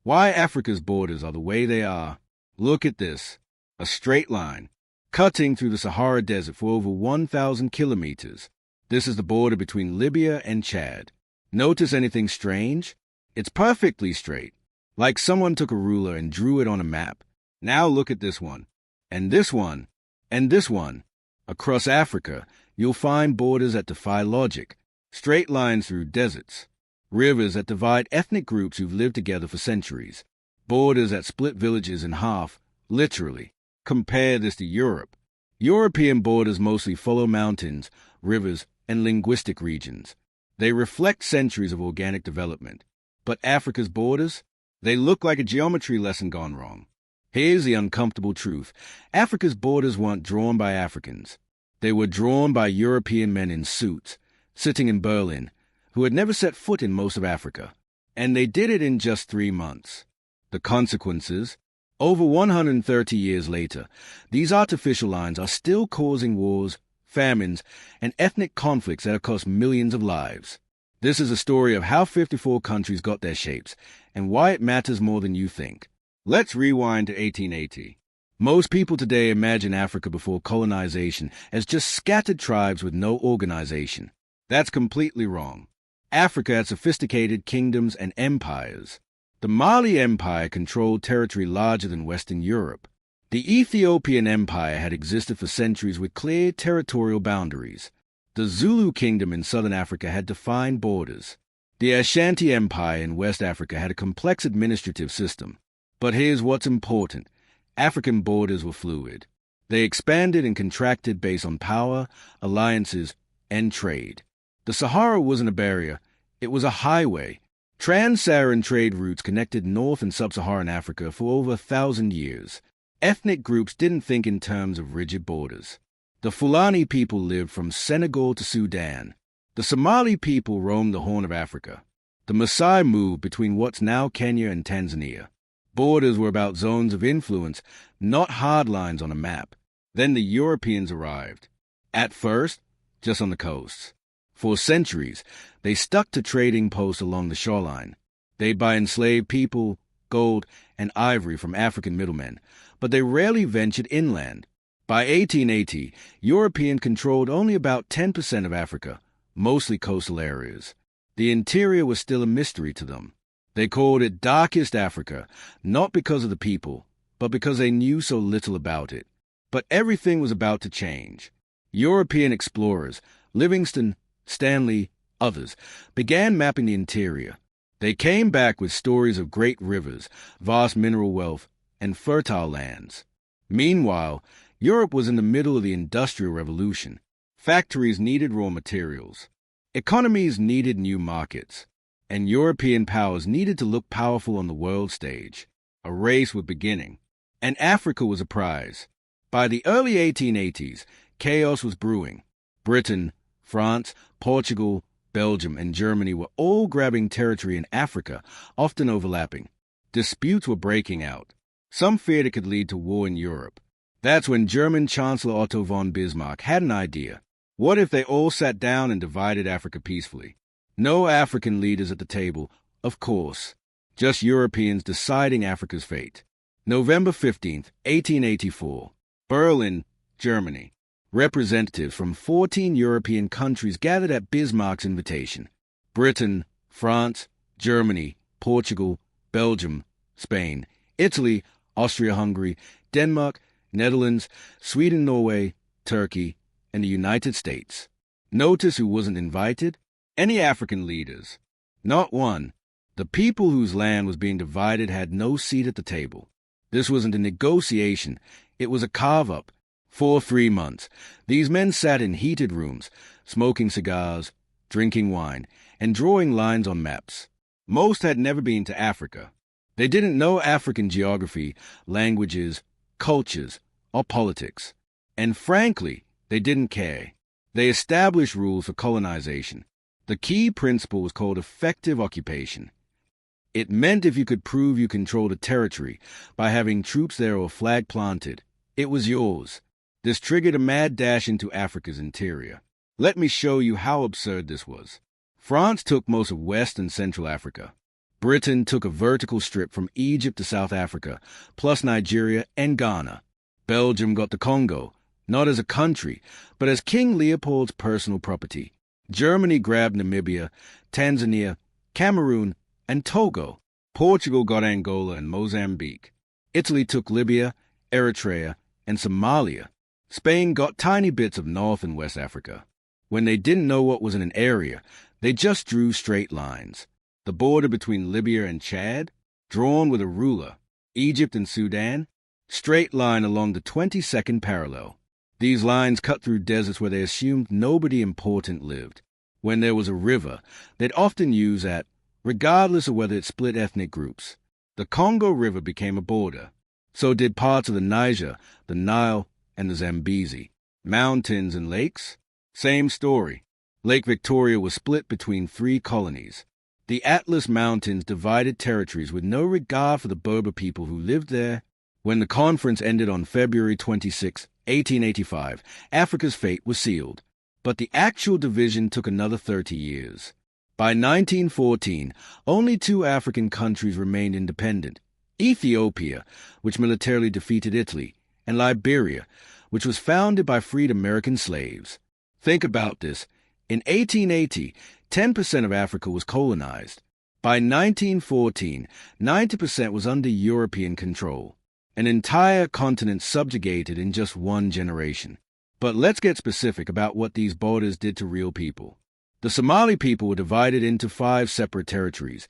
Why Africa's borders are the way they are. Look at this. A straight line, cutting through the Sahara Desert for over 1,000 kilometers. This is the border between Libya and Chad. Notice anything strange? It's perfectly straight, like someone took a ruler and drew it on a map. Now look at this one, and this one, and this one. Across Africa, you'll find borders that defy logic, straight lines through deserts, rivers that divide ethnic groups who've lived together for centuries, borders that split villages in half, literally. Compare this to Europe. European borders mostly follow mountains, rivers, and linguistic regions. They reflect centuries of organic development. But Africa's borders? They look like a geometry lesson gone wrong. Here's the uncomfortable truth. Africa's borders weren't drawn by Africans. They were drawn by European men in suits, sitting in Berlin, who had never set foot in most of Africa. And they did it in just 3 months. The consequences? Over 130 years later, these artificial lines are still causing wars, famines, and ethnic conflicts that have cost millions of lives. This is a story of how 54 countries got their shapes, and why it matters more than you think. Let's rewind to 1880. Most people today imagine Africa before colonization as just scattered tribes with no organization. That's completely wrong. Africa had sophisticated kingdoms and empires. The Mali Empire controlled territory larger than Western Europe. The Ethiopian Empire had existed for centuries with clear territorial boundaries. The Zulu Kingdom in southern Africa had defined borders. The Ashanti Empire in West Africa had a complex administrative system. But here's what's important. African borders were fluid. They expanded and contracted based on power, alliances, and trade. The Sahara wasn't a barrier. It was a highway. Trans-Saharan trade routes connected North and Sub-Saharan Africa for over 1,000 years. Ethnic groups didn't think in terms of rigid borders. The Fulani people lived from Senegal to Sudan. The Somali people roamed the Horn of Africa. The Maasai moved between what's now Kenya and Tanzania. Borders were about zones of influence, not hard lines on a map. Then the Europeans arrived. At first, just on the coasts. For centuries, they stuck to trading posts along the shoreline. They'd buy enslaved people, gold, and ivory from African middlemen, but they rarely ventured inland. By 1880, Europeans controlled only about 10% of Africa, mostly coastal areas. The interior was still a mystery to them. They called it Darkest Africa, not because of the people, but because they knew so little about it. But everything was about to change. European explorers, Livingstone, Stanley, others, began mapping the interior. They came back with stories of great rivers, vast mineral wealth, and fertile lands. Meanwhile, Europe was in the middle of the Industrial Revolution. Factories needed raw materials. Economies needed new markets. And European powers needed to look powerful on the world stage. A race was beginning. And Africa was a prize. By the early 1880s, chaos was brewing. Britain, France, Portugal, Belgium, and Germany were all grabbing territory in Africa, often overlapping. Disputes were breaking out. Some feared it could lead to war in Europe. That's when German Chancellor Otto von Bismarck had an idea. What if they all sat down and divided Africa peacefully? No African leaders at the table, of course. Just Europeans deciding Africa's fate. November 15th, 1884. Berlin, Germany. Representatives from 14 European countries gathered at Bismarck's invitation. Britain, France, Germany, Portugal, Belgium, Spain, Italy, Austria-Hungary, Denmark, Netherlands, Sweden, Norway, Turkey, and the United States. Notice who wasn't invited? Any African leaders. Not one. The people whose land was being divided had no seat at the table. This wasn't a negotiation. It was a carve-up. For 3 months, these men sat in heated rooms, smoking cigars, drinking wine, and drawing lines on maps. Most had never been to Africa. They didn't know African geography, languages, cultures, or politics. And frankly, they didn't care. They established rules for colonization. The key principle was called effective occupation. It meant if you could prove you controlled a territory by having troops there or a flag planted, it was yours. This triggered a mad dash into Africa's interior. Let me show you how absurd this was. France took most of West and Central Africa. Britain took a vertical strip from Egypt to South Africa, plus Nigeria and Ghana. Belgium got the Congo, not as a country, but as King Leopold's personal property. Germany grabbed Namibia, Tanzania, Cameroon, and Togo. Portugal got Angola and Mozambique. Italy took Libya, Eritrea, and Somalia. Spain got tiny bits of North and West Africa. When they didn't know what was in an area, they just drew straight lines. The border between Libya and Chad, drawn with a ruler. Egypt and Sudan, straight line along the 22nd parallel. These lines cut through deserts where they assumed nobody important lived. When there was a river, they'd often use that, regardless of whether it split ethnic groups. The Congo River became a border. So did parts of the Niger, the Nile, and the Zambezi. Mountains and lakes? Same story. Lake Victoria was split between 3 colonies. The Atlas Mountains divided territories with no regard for the Berber people who lived there. When the conference ended on February 26, 1885, Africa's fate was sealed. But the actual division took another 30 years. By 1914, only 2 African countries remained independent: Ethiopia, which militarily defeated Italy, and Liberia, which was founded by freed American slaves. Think about this. In 1880, 10% of Africa was colonized. By 1914, 90% was under European control. An entire continent subjugated in just one generation. But let's get specific about what these borders did to real people. The Somali people were divided into 5 separate territories: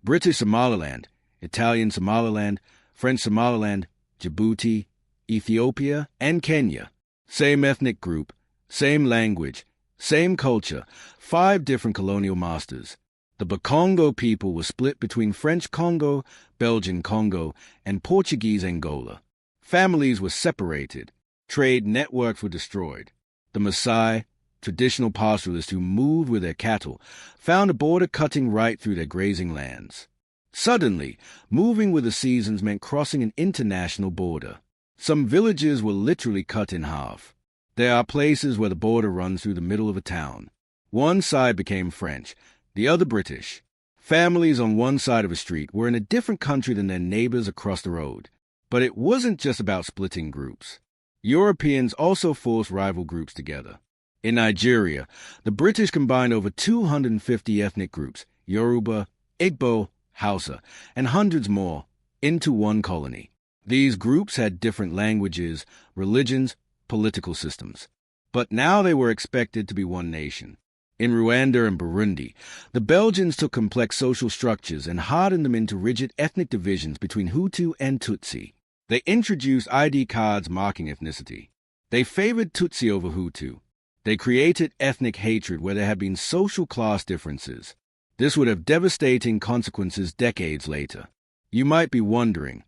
British Somaliland, Italian Somaliland, French Somaliland, Djibouti, Ethiopia, and Kenya. Same ethnic group, same language, same culture, 5 different colonial masters. The Bakongo people were split between French Congo, Belgian Congo, and Portuguese Angola. Families were separated. Trade networks were destroyed. The Maasai, traditional pastoralists who moved with their cattle, found a border cutting right through their grazing lands. Suddenly, moving with the seasons meant crossing an international border. Some villages were literally cut in half. There are places where the border runs through the middle of a town. One side became French, the other British. Families on one side of a street were in a different country than their neighbors across the road. But it wasn't just about splitting groups. Europeans also forced rival groups together. In Nigeria, the British combined over 250 ethnic groups, Yoruba, Igbo, Hausa, and hundreds more, into one colony. These groups had different languages, religions, political systems. But now they were expected to be one nation. In Rwanda and Burundi, the Belgians took complex social structures and hardened them into rigid ethnic divisions between Hutu and Tutsi. They introduced ID cards marking ethnicity. They favored Tutsi over Hutu. They created ethnic hatred where there had been social class differences. This would have devastating consequences decades later. You might be wondering,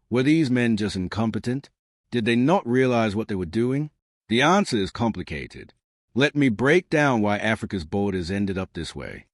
were these men just incompetent? Did they not realize what they were doing? The answer is complicated. Let me break down why Africa's borders ended up this way.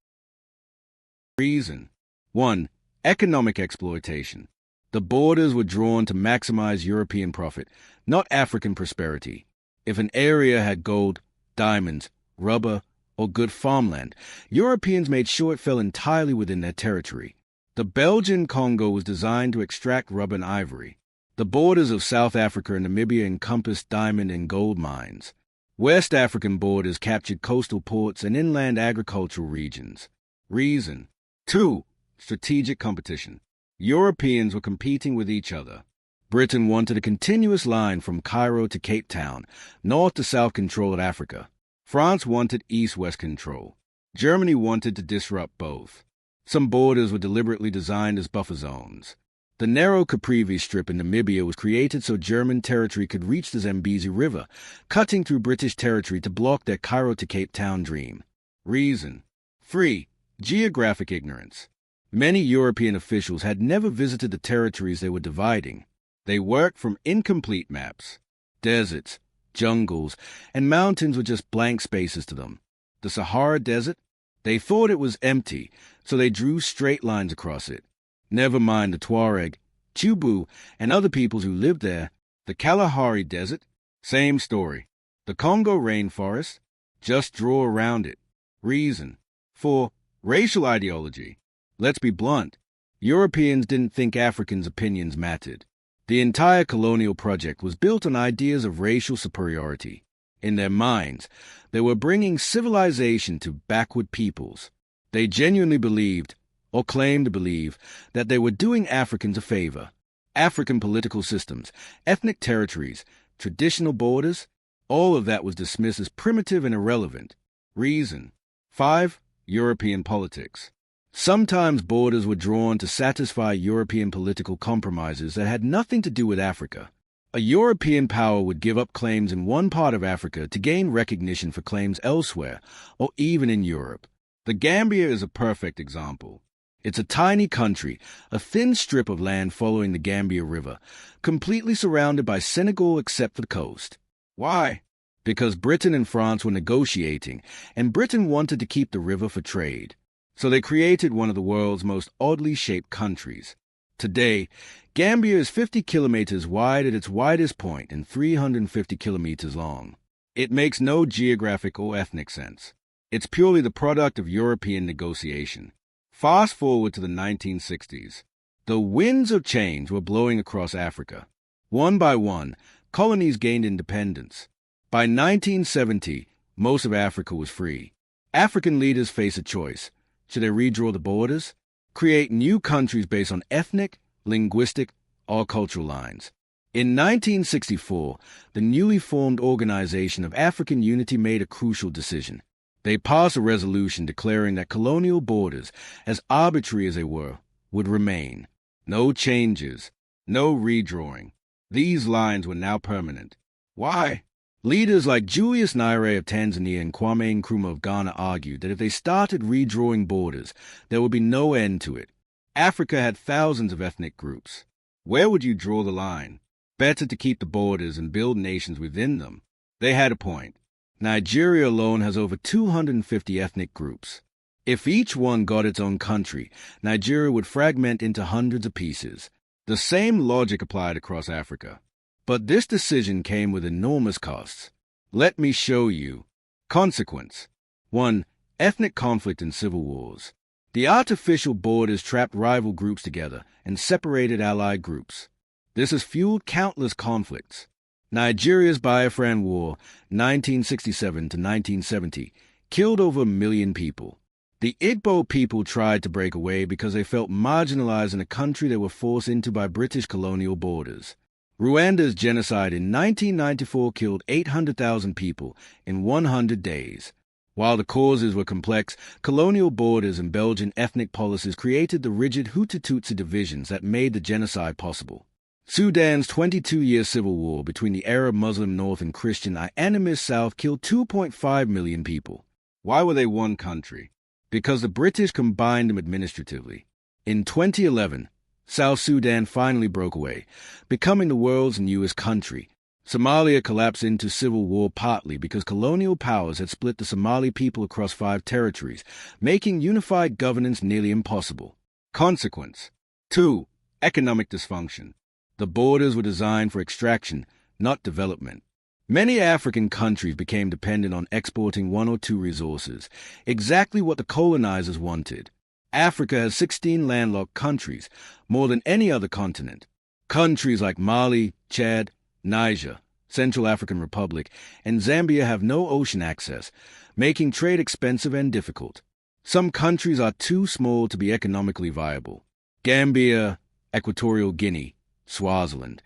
Reason. 1. Economic exploitation. The borders were drawn to maximize European profit, not African prosperity. If an area had gold, diamonds, rubber, or good farmland, Europeans made sure it fell entirely within their territory. The Belgian Congo was designed to extract rubber and ivory. The borders of South Africa and Namibia encompassed diamond and gold mines. West African borders captured coastal ports and inland agricultural regions. Reason. 2. Strategic competition. Europeans were competing with each other. Britain wanted a continuous line from Cairo to Cape Town, north to south control of Africa. France wanted east-west control. Germany wanted to disrupt both. Some borders were deliberately designed as buffer zones. The narrow Caprivi Strip in Namibia was created so German territory could reach the Zambezi River, cutting through British territory to block their Cairo to Cape Town dream. Reason. 3. Geographic ignorance. Many European officials had never visited the territories they were dividing. They worked from incomplete maps. Deserts, jungles, and mountains were just blank spaces to them. The Sahara Desert? They thought it was empty, so they drew straight lines across it. Never mind the Tuareg, Chubu, and other peoples who lived there. The Kalahari Desert? Same story. The Congo rainforest? Just draw around it. Reason. 4. Racial ideology. Let's be blunt. Europeans didn't think Africans' opinions mattered. The entire colonial project was built on ideas of racial superiority. In their minds, they were bringing civilization to backward peoples. They genuinely believed, or claimed to believe, that they were doing Africans a favor. African political systems, ethnic territories, traditional borders, all of that was dismissed as primitive and irrelevant. Reason. 5. European politics. Sometimes borders were drawn to satisfy European political compromises that had nothing to do with Africa. A European power would give up claims in one part of Africa to gain recognition for claims elsewhere, or even in Europe. The Gambia is a perfect example. It's a tiny country, a thin strip of land following the Gambia River, completely surrounded by Senegal except for the coast. Why? Because Britain and France were negotiating, and Britain wanted to keep the river for trade. So they created one of the world's most oddly shaped countries. Today, Gambia is 50 kilometers wide at its widest point and 350 kilometers long. It makes no geographic or ethnic sense. It's purely the product of European negotiation. Fast forward to the 1960s. The winds of change were blowing across Africa. One by one, colonies gained independence. By 1970, most of Africa was free. African leaders face a choice. Should they redraw the borders? Create new countries based on ethnic, linguistic, or cultural lines? In 1964, the newly formed Organization of African Unity made a crucial decision. They passed a resolution declaring that colonial borders, as arbitrary as they were, would remain. No changes, no redrawing. These lines were now permanent. Why? Leaders like Julius Nyerere of Tanzania and Kwame Nkrumah of Ghana argued that if they started redrawing borders, there would be no end to it. Africa had thousands of ethnic groups. Where would you draw the line? Better to keep the borders and build nations within them. They had a point. Nigeria alone has over 250 ethnic groups. If each one got its own country, Nigeria would fragment into hundreds of pieces. The same logic applied across Africa. But this decision came with enormous costs. Let me show you. Consequence. 1. Ethnic conflict and civil wars. The artificial borders trapped rival groups together and separated allied groups. This has fueled countless conflicts. Nigeria's Biafran War, 1967 to 1970, killed over 1 million people. The Igbo people tried to break away because they felt marginalized in a country they were forced into by British colonial borders. Rwanda's genocide in 1994 killed 800,000 people in 100 days. While the causes were complex, colonial borders and Belgian ethnic policies created the rigid Hutu-Tutsi divisions that made the genocide possible. Sudan's 22-year civil war between the Arab-Muslim North and Christian animist South killed 2.5 million people. Why were they one country? Because the British combined them administratively. In 2011, South Sudan finally broke away, becoming the world's newest country. Somalia collapsed into civil war partly because colonial powers had split the Somali people across 5 territories, making unified governance nearly impossible. Consequence. 2. Economic dysfunction. The borders were designed for extraction, not development. Many African countries became dependent on exporting 1 or 2 resources, exactly what the colonizers wanted. Africa has 16 landlocked countries, more than any other continent. Countries like Mali, Chad, Niger, Central African Republic, and Zambia have no ocean access, making trade expensive and difficult. Some countries are too small to be economically viable. Gambia, Equatorial Guinea, Swaziland.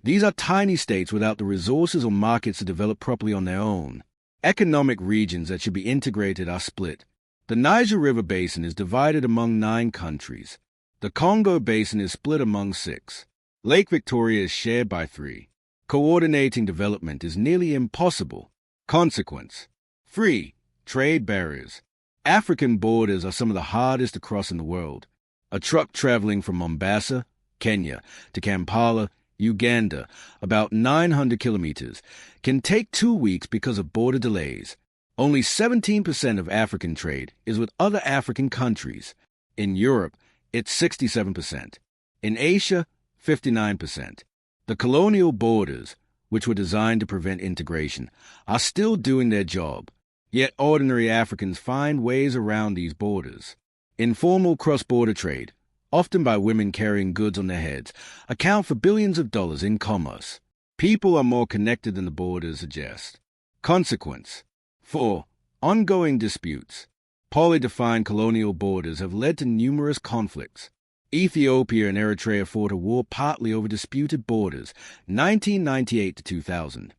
These are tiny states without the resources or markets to develop properly on their own. Economic regions that should be integrated are split. The Niger River Basin is divided among 9 countries. The Congo Basin is split among 6. Lake Victoria is shared by 3. Coordinating development is nearly impossible. Consequence. Free trade barriers. African borders are some of the hardest to cross in the world. A truck traveling from Mombasa, Kenya, to Kampala, Uganda, about 900 kilometers, can take 2 weeks because of border delays. Only 17% of African trade is with other African countries. In Europe, it's 67%. In Asia, 59%. The colonial borders, which were designed to prevent integration, are still doing their job. Yet ordinary Africans find ways around these borders. Informal cross-border trade, often by women carrying goods on their heads, account for billions of dollars in commerce. People are more connected than the borders suggest. Consequence: 4. Ongoing disputes. Poorly defined colonial borders have led to numerous conflicts. Ethiopia and Eritrea fought a war partly over disputed borders, 1998 to 2000.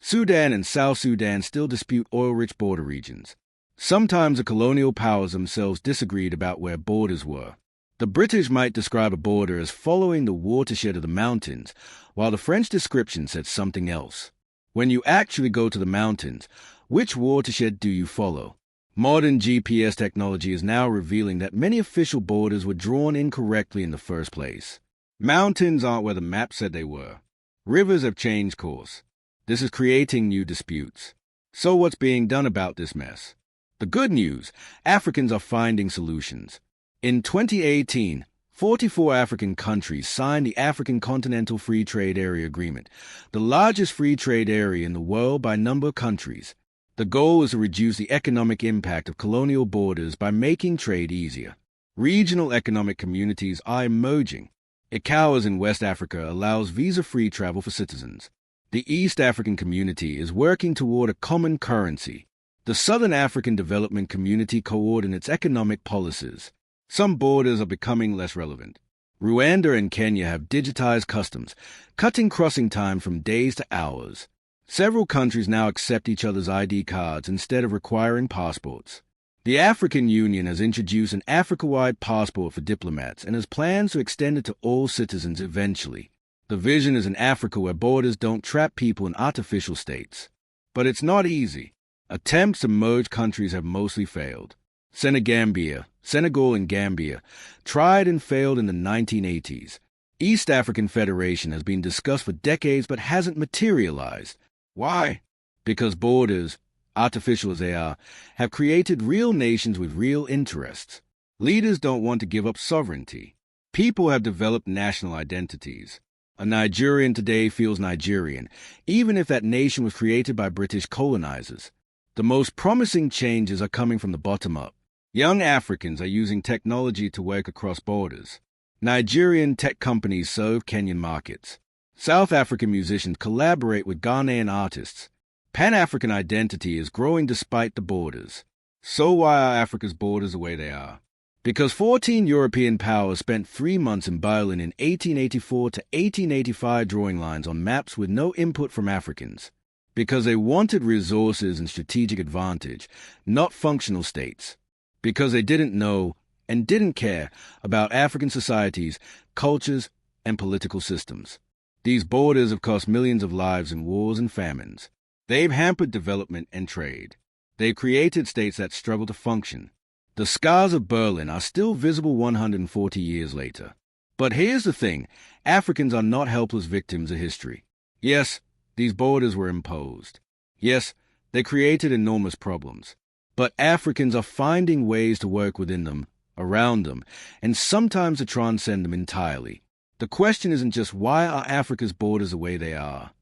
Sudan and South Sudan still dispute oil-rich border regions. Sometimes the colonial powers themselves disagreed about where borders were. The British might describe a border as following the watershed of the mountains, while the French description said something else. When you actually go to the mountains, which watershed do you follow? Modern GPS technology is now revealing that many official borders were drawn incorrectly in the first place. Mountains aren't where the map said they were. Rivers have changed course. This is creating new disputes. So what's being done about this mess? The good news: Africans are finding solutions. In 2018, 44 African countries signed the African Continental Free Trade Area Agreement, the largest free trade area in the world by number of countries. The goal is to reduce the economic impact of colonial borders by making trade easier. Regional economic communities are emerging. ECOWAS in West Africa allows visa-free travel for citizens. The East African Community is working toward a common currency. The Southern African Development Community coordinates economic policies. Some borders are becoming less relevant. Rwanda and Kenya have digitized customs, cutting crossing time from days to hours. Several countries now accept each other's ID cards instead of requiring passports. The African Union has introduced an Africa-wide passport for diplomats and has plans to extend it to all citizens eventually. The vision is an Africa where borders don't trap people in artificial states. But it's not easy. Attempts to merge countries have mostly failed. Senegal and Gambia tried and failed in the 1980s. East African Federation has been discussed for decades but hasn't materialized. Why? Because borders, artificial as they are, have created real nations with real interests. Leaders don't want to give up sovereignty. People have developed national identities. A Nigerian today feels Nigerian, even if that nation was created by British colonizers. The most promising changes are coming from the bottom up. Young Africans are using technology to work across borders. Nigerian tech companies serve Kenyan markets. South African musicians collaborate with Ghanaian artists. Pan-African identity is growing despite the borders. So why are Africa's borders the way they are? Because 14 European powers spent 3 months in Berlin in 1884 to 1885 drawing lines on maps with no input from Africans. Because they wanted resources and strategic advantage, not functional states. Because they didn't know and didn't care about African societies, cultures, and political systems. These borders have cost millions of lives in wars and famines. They've hampered development and trade. They've created states that struggle to function. The scars of Berlin are still visible 140 years later. But here's the thing: Africans are not helpless victims of history. Yes, these borders were imposed. Yes, they created enormous problems. But Africans are finding ways to work within them, around them, and sometimes to transcend them entirely. The question isn't just why are Africa's borders the way they are.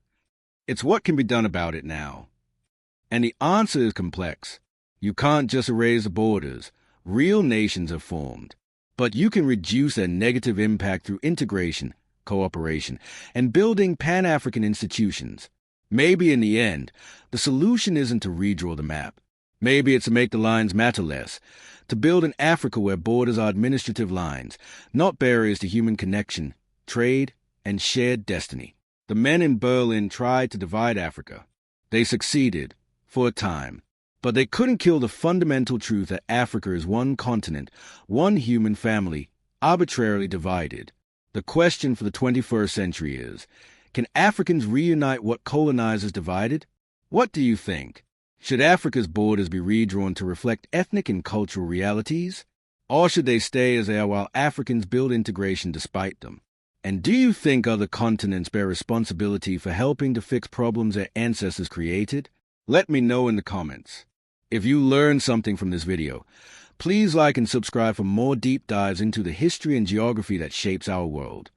It's what can be done about it now. And the answer is complex. You can't just erase the borders. Real nations have formed. But you can reduce their negative impact through integration, cooperation, and building Pan-African institutions. Maybe in the end, the solution isn't to redraw the map. Maybe it's to make the lines matter less, to build an Africa where borders are administrative lines, not barriers to human connection, trade, and shared destiny. The men in Berlin tried to divide Africa. They succeeded, for a time, but they couldn't kill the fundamental truth that Africa is one continent, one human family, arbitrarily divided. The question for the 21st century is, can Africans reunite what colonizers divided? What do you think? Should Africa's borders be redrawn to reflect ethnic and cultural realities? Or should they stay as they are while Africans build integration despite them? And do you think other continents bear responsibility for helping to fix problems their ancestors created? Let me know in the comments. If you learned something from this video, please like and subscribe for more deep dives into the history and geography that shapes our world.